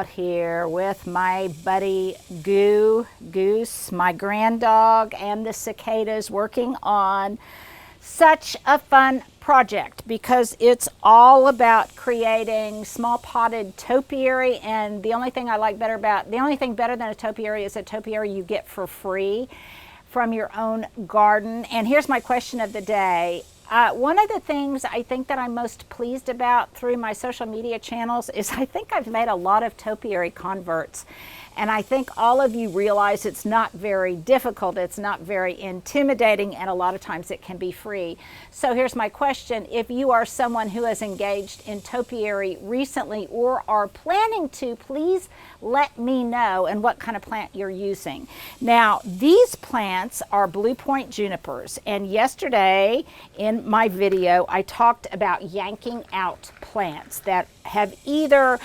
here with my buddy Goose, my grand dog, and the cicadas, working on such a fun project because it's all about creating small potted topiary. And the only thing better than a topiary is a topiary you get for free from your own garden. And here's my question of the day. One of the things I think that I'm most pleased about through my social media channels is I think I've made a lot of topiary converts. And I think all of you realize it's not very difficult, it's not very intimidating, and a lot of times it can be free. So here's my question. If you are someone who has engaged in topiary recently or are planning to, please let me know and what kind of plant you're using. Now, these plants are Blue Point junipers, and yesterday in my video I talked about yanking out plants that have either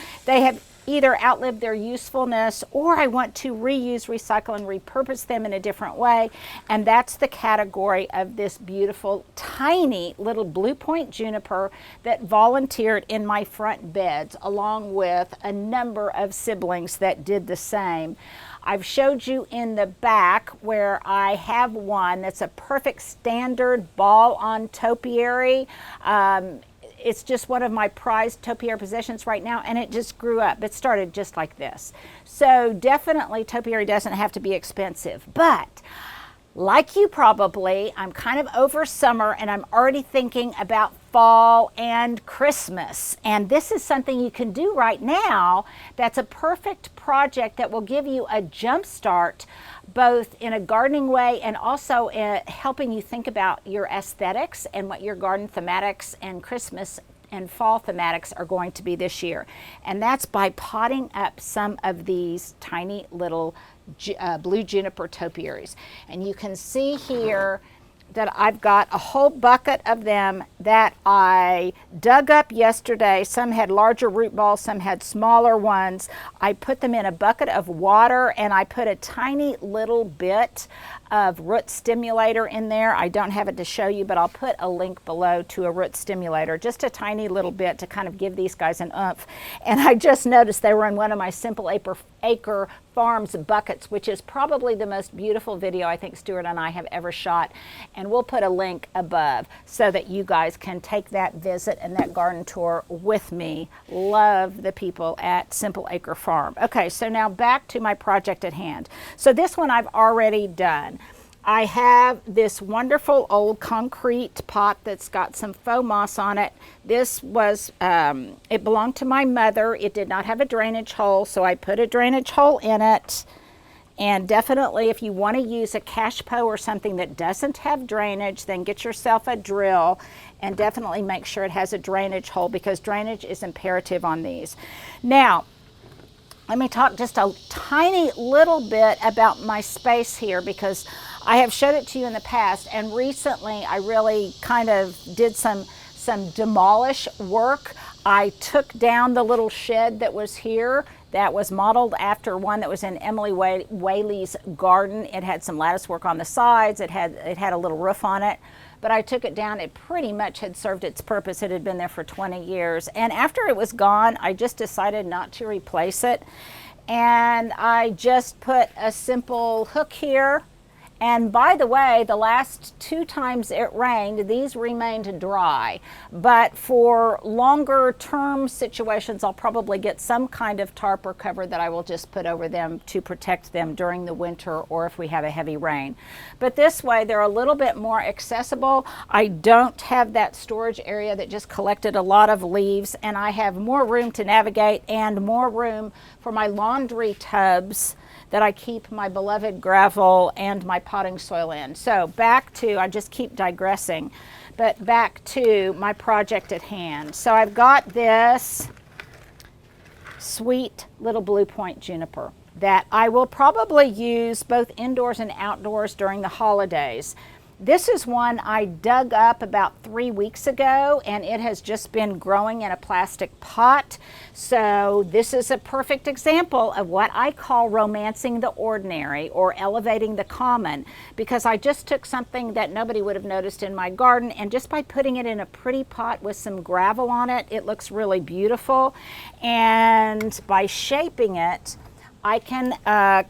outlived their usefulness, or I want to reuse, recycle, and repurpose them in a different way. And that's the category of this beautiful, tiny little Blue Point juniper that volunteered in my front beds, along with a number of siblings that did the same. I've showed you in the back where I have one that's a perfect standard ball on topiary. It's just one of my prized topiary possessions right now, and it just grew up. It started just like this. So definitely topiary doesn't have to be expensive, but like you probably, I'm kind of over summer and I'm already thinking about fall and Christmas. And this is something you can do right now that's a perfect project that will give you a jump start, both in a gardening way and also helping you think about your aesthetics and what your garden thematics and Christmas and fall thematics are going to be this year. And that's by potting up some of these tiny little blue juniper topiaries. And you can see here that I've got a whole bucket of them that I dug up yesterday. Some had larger root balls, some had smaller ones. I put them in a bucket of water and I put a tiny little bit of root stimulator in there. I don't have it to show you, but I'll put a link below to a root stimulator, just a tiny little bit to kind of give these guys an oomph. And I just noticed they were in one of my Simple Acre Farms buckets, which is probably the most beautiful video I think Stuart and I have ever shot. And we'll put a link above so that you guys can take that visit and that garden tour with me. Love the people at Simple Acre Farm. Okay, so now back to my project at hand. So this one I've already done. I have this wonderful old concrete pot that's got some faux moss on it. This was, it belonged to my mother. It did not have a drainage hole, so I put a drainage hole in it. And definitely if you want to use a cashpo or something that doesn't have drainage, then get yourself a drill and definitely make sure it has a drainage hole, because drainage is imperative on these. Now, let me talk just a tiny little bit about my space here, because I have showed it to you in the past, and recently I really kind of did some demolish work. I took down the little shed that was here that was modeled after one that was in Emily Whaley's garden. It had some lattice work on the sides, it had a little roof on it, but I took it down. It pretty much had served its purpose. It had been there for 20 years. And after it was gone, I just decided not to replace it. And I just put a simple hook here. And by the way, the last 2 times it rained, these remained dry. But for longer term situations, I'll probably get some kind of tarp or cover that I will just put over them to protect them during the winter or if we have a heavy rain. But this way, they're a little bit more accessible. I don't have that storage area that just collected a lot of leaves, and I have more room to navigate and more room for my laundry tubs that I keep my beloved gravel and my potting soil in. So back to, I just keep digressing, but back to my project at hand. So I've got this sweet little Blue Point juniper that I will probably use both indoors and outdoors during the holidays. This is one I dug up about 3 weeks ago, and it has just been growing in a plastic pot. So this is a perfect example of what I call romancing the ordinary or elevating the common, because I just took something that nobody would have noticed in my garden, and just by putting it in a pretty pot with some gravel on it, it looks really beautiful. And by shaping it, I can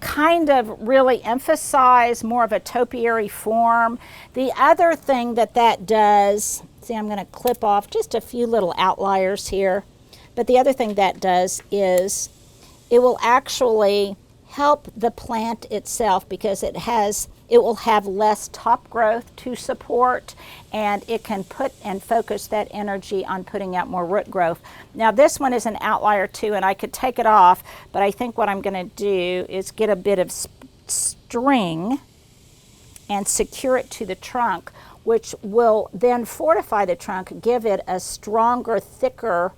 kind of really emphasize more of a topiary form. The other thing that does, see, I'm going to clip off just a few little outliers here, but the other thing that does is it will actually help the plant itself, because it will have less top growth to support, and it can put and focus that energy on putting out more root growth. Now this one is an outlier too, and I could take it off, but I think what I'm going to do is get a bit of string and secure it to the trunk, which will then fortify the trunk, give it a stronger, thicker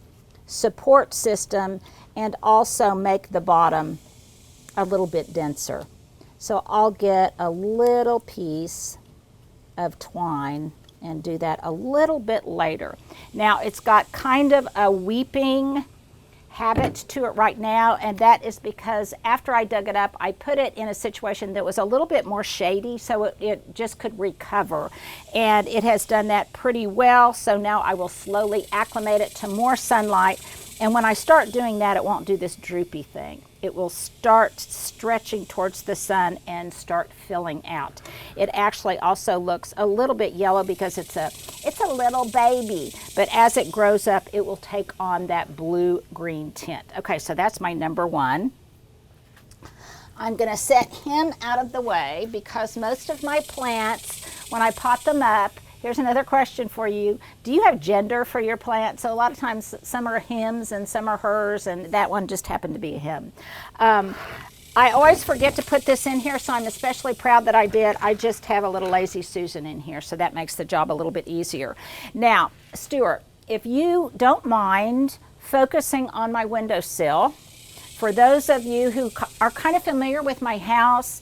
support system, and also make the bottom a little bit denser. So I'll get a little piece of twine and do that a little bit later. Now it's got kind of a weeping habit to it right now, and that is because after I dug it up, I put it in a situation that was a little bit more shady, so it just could recover. And it has done that pretty well, so now I will slowly acclimate it to more sunlight. And when I start doing that, it won't do this droopy thing. It will start stretching towards the sun and start filling out. It actually also looks a little bit yellow because it's a little baby, but as it grows up, it will take on that blue-green tint. Okay, so that's my number one. I'm going to set him out of the way because most of my plants, when I pot them up, here's another question for you. Do you have gender for your plants? So a lot of times some are hims and some are hers, and that one just happened to be a him. I always forget to put this in here, so I'm especially proud that I did. I just have a little lazy Susan in here, so that makes the job a little bit easier. Now, Stuart, if you don't mind focusing on my windowsill, for those of you who are kind of familiar with my house,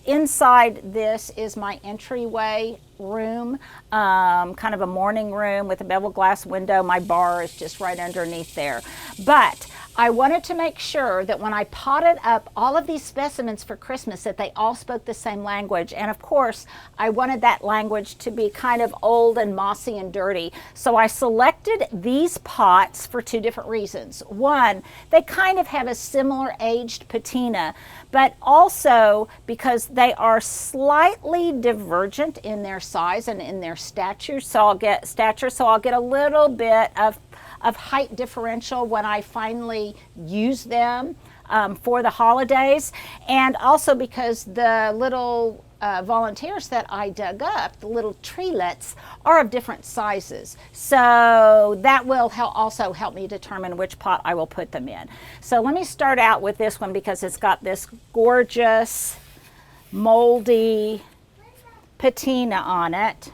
inside this is my entryway room, kind of a morning room with a bevel glass window. My bar is just right underneath there. But I wanted to make sure that when I potted up all of these specimens for Christmas that they all spoke the same language. And of course, I wanted that language to be kind of old and mossy and dirty. So I selected these pots for two different reasons. One, they kind of have a similar aged patina, but also because they are slightly divergent in their size and in their stature. So I'll get a little bit of height differential when I finally use them for the holidays. And also because the little volunteers that I dug up, the little treelets, are of different sizes. So that will also help me determine which pot I will put them in. So let me start out with this one because it's got this gorgeous moldy patina on it.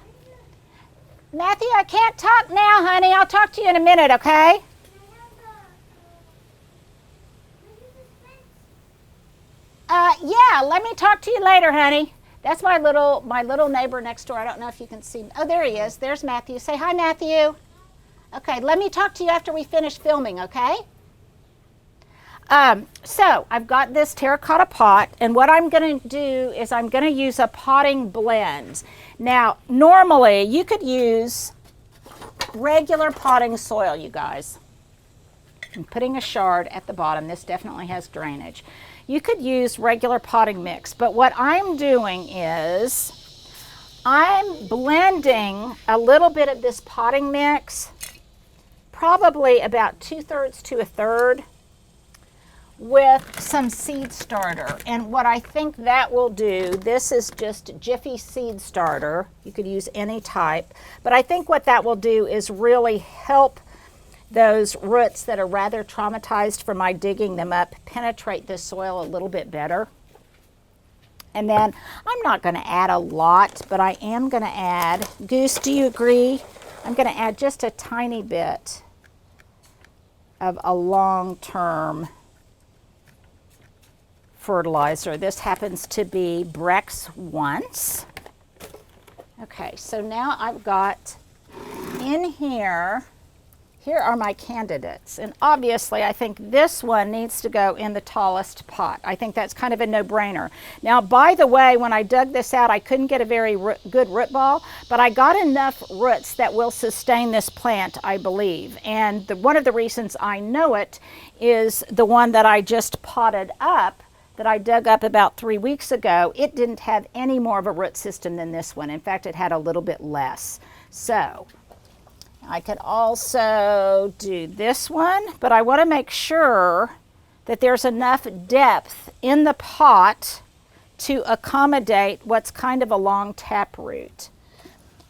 Matthew, I can't talk now, honey. I'll talk to you in a minute, okay? Yeah, let me talk to you later, honey. That's my little neighbor next door. I don't know if you can see. Oh, there he is. There's Matthew. Say hi, Matthew. Okay, let me talk to you after we finish filming, okay? So I've got this terracotta pot, and what I'm going to do is I'm going to use a potting blend. Now, normally you could use regular potting soil, you guys. I'm putting a shard at the bottom. This definitely has drainage. You could use regular potting mix, but what I'm doing is I'm blending a little bit of this potting mix, probably about 2/3 to 1/3, with some seed starter. And what I think that will do, this is just Jiffy seed starter. You could use any type, but I think what that will do is really help those roots that are rather traumatized from my digging them up penetrate the soil a little bit better. And then I'm not going to add a lot, but I am going to add, Goose, do you agree? I'm going to add just a tiny bit of a long-term fertilizer. This happens to be Brex Once. Okay, so now I've got in here, here are my candidates. And obviously I think this one needs to go in the tallest pot. I think that's kind of a no-brainer. Now, by the way, when I dug this out, I couldn't get a very good root ball, but I got enough roots that will sustain this plant, I believe. And one of the reasons I know it is the one that I just potted up, that I dug up about 3 weeks ago. It didn't have any more of a root system than this one. In fact, it had a little bit less. So I could also do this one, but I want to make sure that there's enough depth in the pot to accommodate what's kind of a long taproot.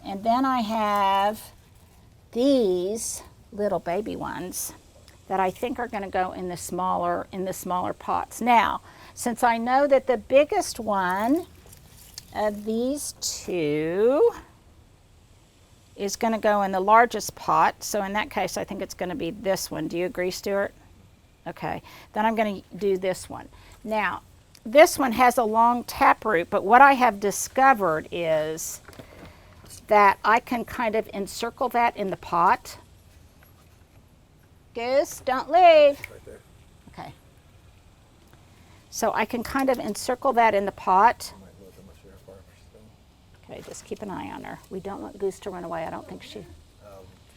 And then I have these little baby ones that I think are going to go in the smaller pots. Now, since I know that the biggest one of these two is going to go in the largest pot, so in that case I think it's going to be this one. Do you agree, Stuart? Okay, then I'm going to do this one. Now, this one has a long taproot, but what I have discovered is that I can kind of encircle that in the pot. Goose, don't leave. Right there. Okay. So I can kind of encircle that in the pot. Okay, just keep an eye on her. We don't want Goose to run away. I don't think she...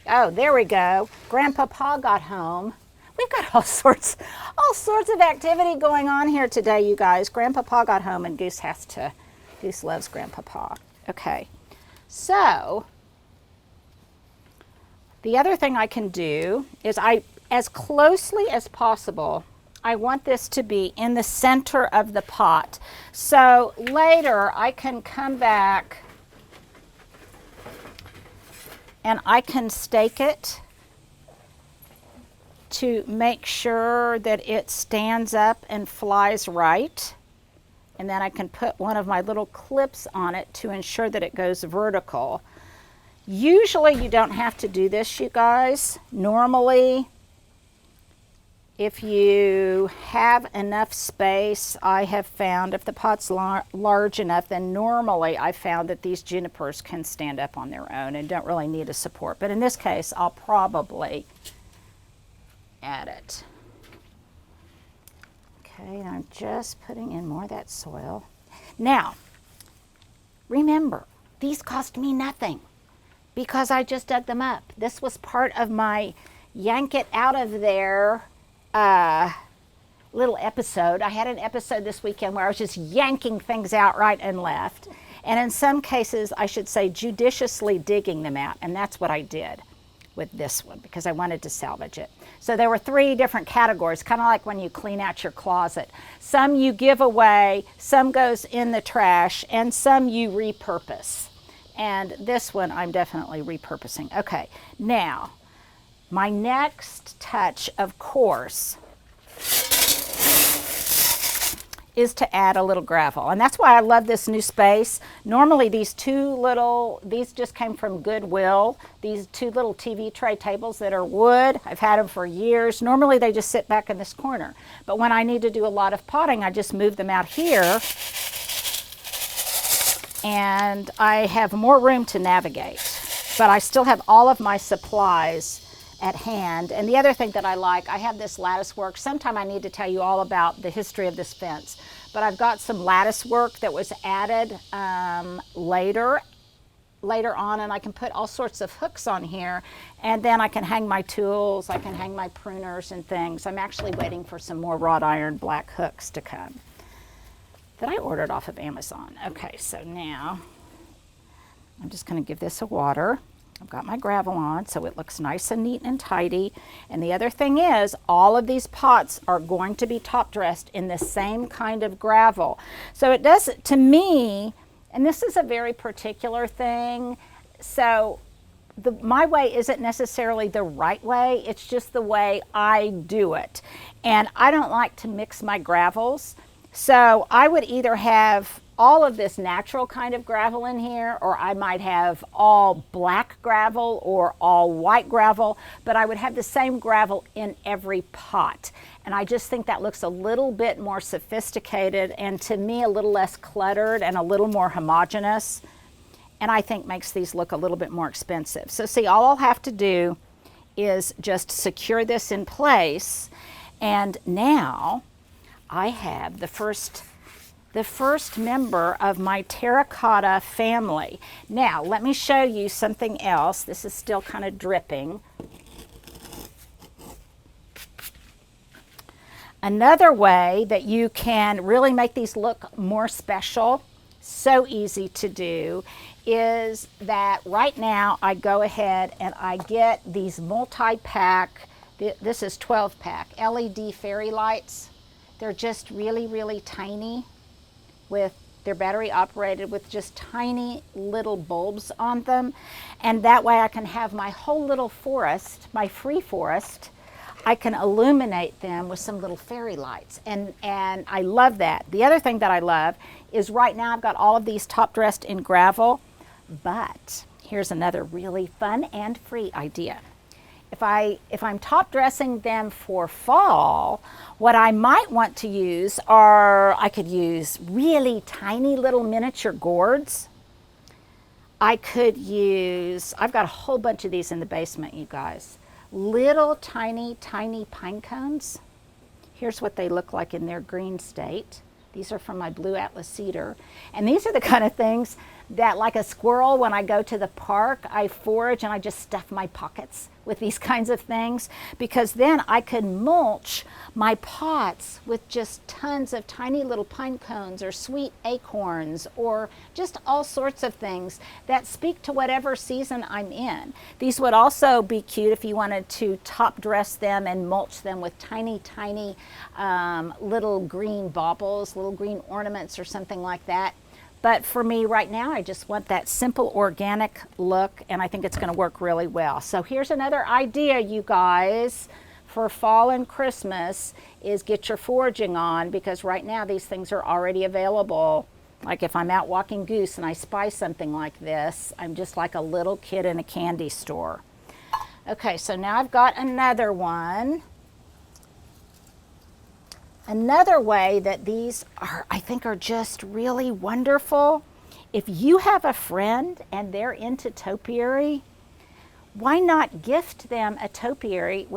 Oh, there we go. Grandpapa got home. We've got all sorts of activity going on here today, you guys. Grandpapa got home and Goose loves Grandpapa. Okay, so the other thing I can do is as closely as possible, I want this to be in the center of the pot. So later I can come back and I can stake it to make sure that it stands up and flies right. And then I can put one of my little clips on it to ensure that it goes vertical. Usually you don't have to do this, you guys. Normally, if you have enough space, I have found if the pot's large enough, then normally I found that these junipers can stand up on their own and don't really need a support. But in this case, I'll probably add it. Okay, and I'm just putting in more of that soil. Now, remember, these cost me nothing because I just dug them up. This was part of my yank it out of there little episode. I had an episode this weekend where I was just yanking things out right and left. And in some cases, I should say judiciously digging them out. And that's what I did with this one because I wanted to salvage it. So there were 3 different categories, kind of like when you clean out your closet. Some you give away, some goes in the trash, and some you repurpose. And this one I'm definitely repurposing. Okay, now, my next touch, of course, is to add a little gravel. And that's why I love this new space. Normally these just came from Goodwill, these 2 little TV tray tables that are wood. I've had them for years. Normally they just sit back in this corner. But when I need to do a lot of potting, I just move them out here. And I have more room to navigate. But I still have all of my supplies at hand. And the other thing that I like, I have this lattice work. Sometime I need to tell you all about the history of this fence, but I've got some lattice work that was added later on, and I can put all sorts of hooks on here, and then I can hang my tools, I can hang my pruners and things. I'm actually waiting for some more wrought iron black hooks to come that I ordered off of Amazon. Okay, so now I'm just going to give this a water. I've got my gravel on so it looks nice and neat and tidy. And the other thing is, all of these pots are going to be top dressed in the same kind of gravel. So it does, to me, and this is a very particular thing, so my way isn't necessarily the right way, it's just the way I do it. And I don't like to mix my gravels. So I would either have all of this natural kind of gravel in here, or I might have all black gravel or all white gravel, but I would have the same gravel in every pot. And I just think that looks a little bit more sophisticated and to me a little less cluttered and a little more homogeneous. and I think makes these look a little bit more expensive. So see, all I'll have to do is just secure this in place, and now I have the first member of my terracotta family. Now, let me show you something else. This is still kind of dripping. Another way that you can really make these look more special, so easy to do, is that right now I go ahead and I get these multi-pack, this is 12-pack, LED fairy lights. They're just really, really tiny. They're battery operated with just tiny little bulbs on them. And that way I can have my whole little forest, my free forest, I can illuminate them with some little fairy lights. And I love that. The other thing that I love is right now I've got all of these top dressed in gravel, but here's another really fun and free idea. If I'm top dressing them for fall, what I might want to use are, I could use really tiny little miniature gourds. I could use, I've got a whole bunch of these in the basement, you guys. Little tiny pine cones. Here's what they look like in their green state. These are from my blue Atlas cedar. And these are the kind of things that, like a squirrel, when I go to the park, I forage and I just stuff my pockets with these kinds of things, because then I can mulch my pots with just tons of tiny little pine cones or sweet acorns or just all sorts of things that speak to whatever season I'm in. These would also be cute if you wanted to top dress them and mulch them with tiny little green baubles, little green ornaments or something like that. But for me right now, I just want that simple organic look, and I think it's going to work really well. So here's another idea, you guys, for fall and Christmas, is get your foraging on, because right now these things are already available. Like if I'm out walking goose and I spy something like this, I'm just like a little kid in a candy store. Okay, so now I've got another one. Another way that these are, I think, are just really wonderful. If you have a friend and they're into topiary, why not gift them a topiary,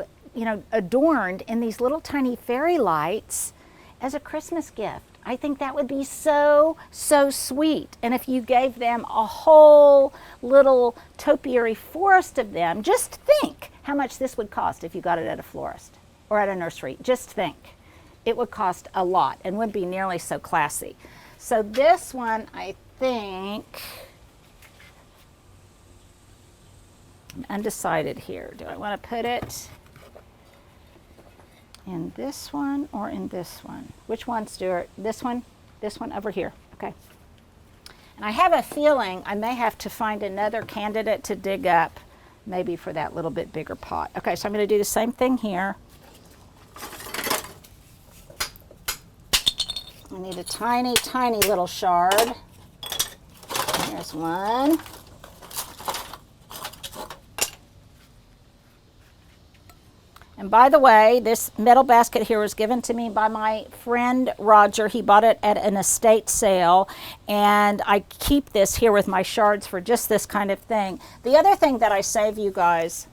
adorned in these little tiny fairy lights as a Christmas gift? I think that would be so, so sweet. And if you gave them a whole little topiary forest of them, just think how much this would cost if you got it at a florist or at a nursery. Just think. It would cost a lot and wouldn't be nearly so classy. So this one, I think, I'm undecided here. Do I want to put it in this one or in this one? Which one, Stuart? This one? This one over here. Okay. And I have a feeling I may have to find another candidate to dig up, maybe for that little bit bigger pot. Okay, so I'm going to do the same thing here. I need a tiny little shard. Here's one. And by the way, this metal basket here was given to me by my friend Roger. He bought it at an estate sale, and I keep this here with my shards for just this kind of thing. The other thing that I save, you guys,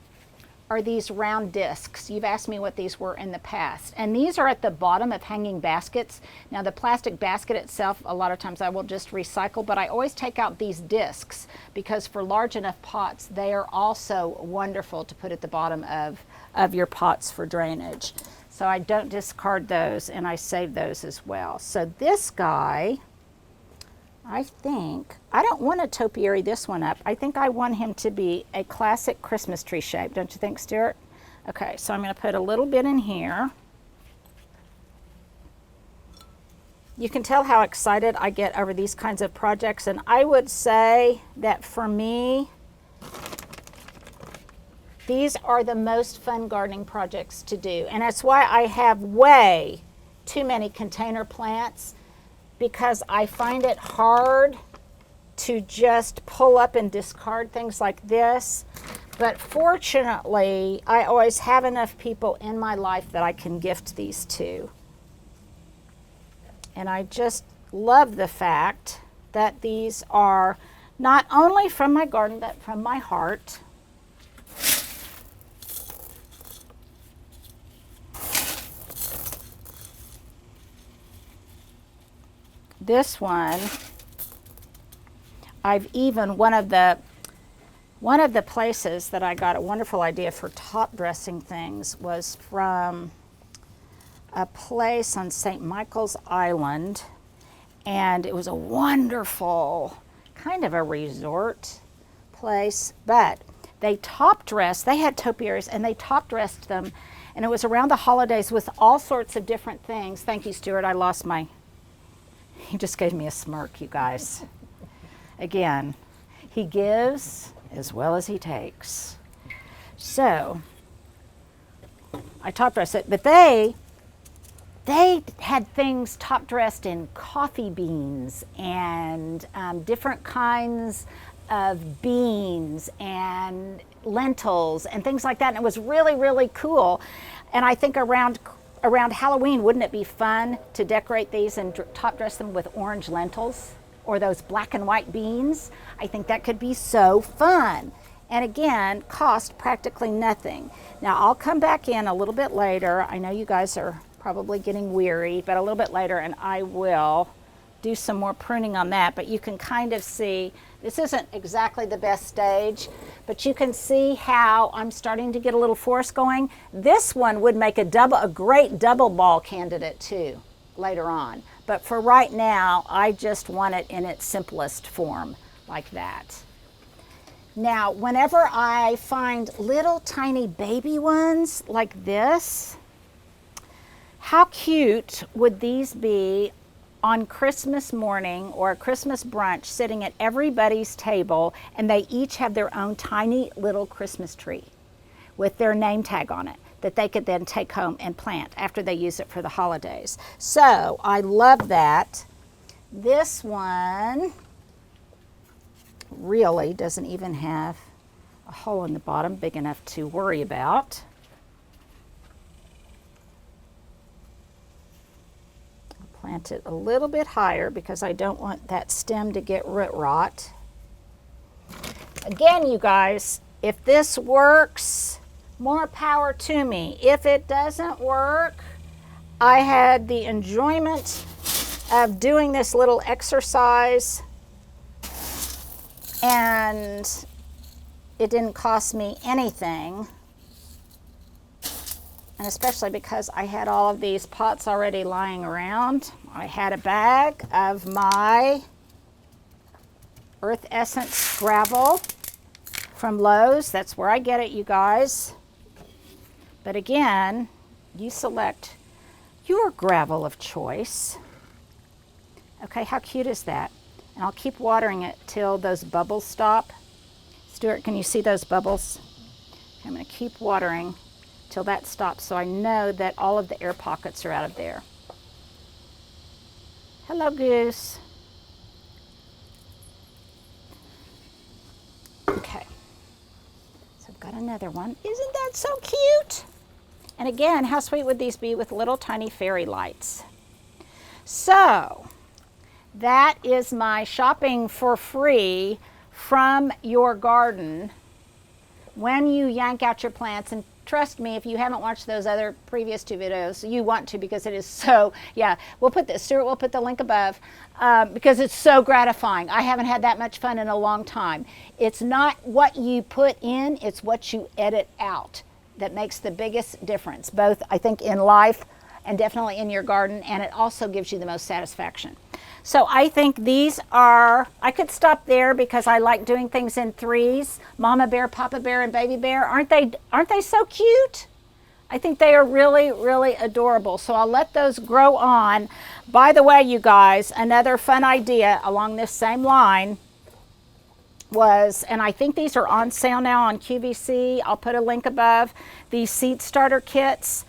are these round discs. You've asked me what these were in the past, and these are at the bottom of hanging baskets. Now the plastic basket itself, a lot of times I will just recycle, but I always take out these discs because for large enough pots, they are also wonderful to put at the bottom of your pots for drainage. So I don't discard those, and I save those as well. So this guy, I think, I don't want to topiary this one up. I think I want him to be a classic Christmas tree shape. Don't you think, Stuart? Okay, so I'm going to put a little bit in here. You can tell how excited I get over these kinds of projects, and I would say that for me, these are the most fun gardening projects to do. And that's why I have way too many container plants, because I find it hard to just pull up and discard things like this. But fortunately, I always have enough people in my life that I can gift these to. And I just love the fact that these are not only from my garden, but from my heart. This one, I've even, one of the places that I got a wonderful idea for top dressing things was from a place on St. Michael's Island, and it was a wonderful kind of a resort place, but they top dressed, they had topiaries and they top dressed them, and it was around the holidays with all sorts of different things. Thank you, Stuart. I lost my, he just gave me a smirk, you guys. Again, he gives as well as he takes. So I top dressed it, but they had things top dressed in coffee beans and different kinds of beans and lentils and things like that. And it was really, really cool. And I think around Halloween, wouldn't it be fun to decorate these and top dress them with orange lentils or those black and white beans? I think that could be so fun. And again, cost practically nothing. Now I'll come back in a little bit later. I know you guys are probably getting weary, but a little bit later, and I will do some more pruning on that. But you can kind of see, this isn't exactly the best stage, but you can see how I'm starting to get a little force going. This one would make a great double ball candidate too later on. But for right now, I just want it in its simplest form like that. Now, whenever I find little tiny baby ones like this, how cute would these be on Christmas morning or a Christmas brunch, sitting at everybody's table, and they each have their own tiny little Christmas tree with their name tag on it that they could then take home and plant after they use it for the holidays. So I love that. This one really doesn't even have a hole in the bottom big enough to worry about. Plant it a little bit higher because I don't want that stem to get root rot. Again, you guys, if this works, more power to me. If it doesn't work, I had the enjoyment of doing this little exercise, and it didn't cost me anything. And especially because I had all of these pots already lying around. I had a bag of my Earth Essence gravel from Lowe's. That's where I get it, you guys. But again, you select your gravel of choice. Okay, how cute is that? And I'll keep watering it till those bubbles stop. Stuart, can you see those bubbles? I'm going to keep watering till that stops, so I know that all of the air pockets are out of there. Hello, Goose. Okay, so I've got another one. Isn't that so cute? And again, how sweet would these be with little tiny fairy lights? So that is my shopping for free from your garden when you yank out your plants. And trust me, if you haven't watched those other previous two videos, you want to, because it is so, yeah, we'll put this, Stuart will put the link above, because it's so gratifying. I haven't had that much fun in a long time. It's not what you put in, it's what you edit out that makes the biggest difference, both I think in life and definitely in your garden, and it also gives you the most satisfaction. So I think these are, I could stop there because I like doing things in threes. Mama bear, Papa bear, and baby bear. Aren't they so cute? I think they are really, really adorable. So I'll let those grow on. By the way, you guys, another fun idea along this same line was, and I think these are on sale now on QVC. I'll put a link above. These seed starter kits,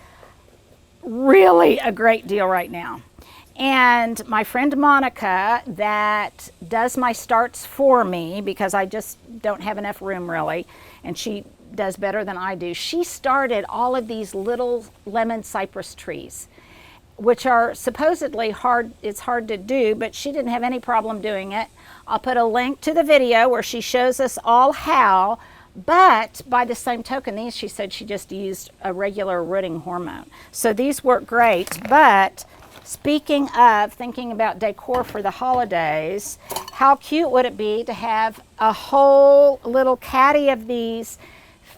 really a great deal right now. And my friend Monica, that does my starts for me because I just don't have enough room really, and she does better than I do. She started all of these little lemon cypress trees. which are supposedly hard. It's hard to do, but she didn't have any problem doing it. I'll put a link to the video where she shows us all how, but by the same token, these, she said she just used a regular rooting hormone. So these work great, but speaking of thinking about decor for the holidays, how cute would it be to have a whole little caddy of these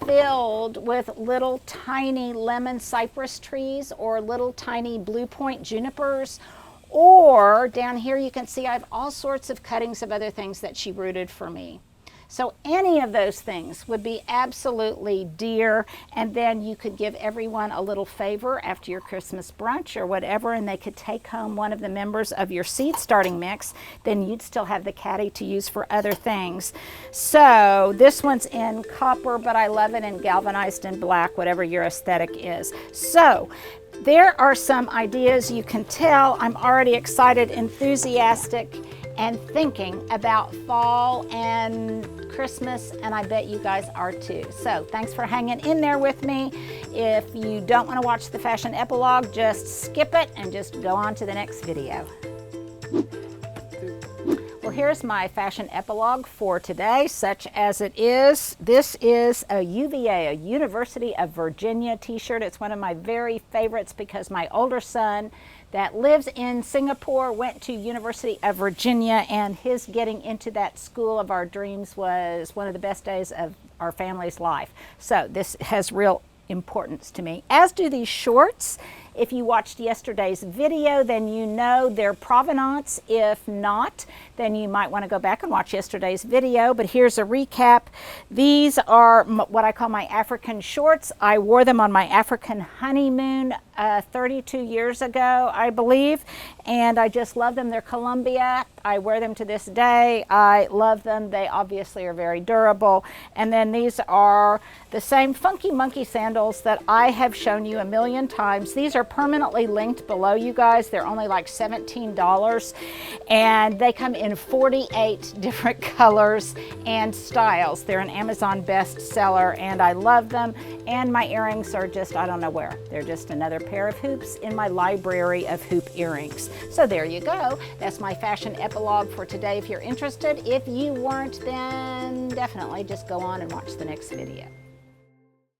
filled with little tiny lemon cypress trees or little tiny blue point junipers? Or down here you can see I have all sorts of cuttings of other things that she rooted for me. So any of those things would be absolutely dear, and then you could give everyone a little favor after your Christmas brunch or whatever, and they could take home one of the members of your seed starting mix. Then you'd still have the caddy to use for other things. So this one's in copper, but I love it in galvanized and black, whatever your aesthetic is. So there are some ideas. You can tell I'm already excited, enthusiastic, and thinking about fall and Christmas, and I bet you guys are too. So thanks for hanging in there with me. If you don't want to watch the fashion epilogue, just skip it and just go on to the next video. Well, here's my fashion epilogue for today, such as it is. This is a UVA, a University of Virginia t-shirt. It's one of my very favorites because my older son that lives in Singapore went to University of Virginia, and his getting into that school of our dreams was one of the best days of our family's life. So this has real importance to me, as do these shorts. If you watched yesterday's video, then you know their provenance. If not, then you might want to go back and watch yesterday's video. But here's a recap. These are what I call my African shorts. I wore them on my African honeymoon 32 years ago, I believe, and I just love them. They're Columbia. I wear them to this day. I love them. They obviously are very durable. And then these are the same Funky Monkey sandals that I have shown you a million times. These are permanently linked below, you guys. They're only like $17, and they come in 48 different colors and styles. They're an Amazon bestseller, and I love them. And my earrings are just, I don't know where. They're just another pair of hoops in my library of hoop earrings. So there you go. That's my fashion epilogue for today. If you're interested, if you weren't, then definitely just go on and watch the next video.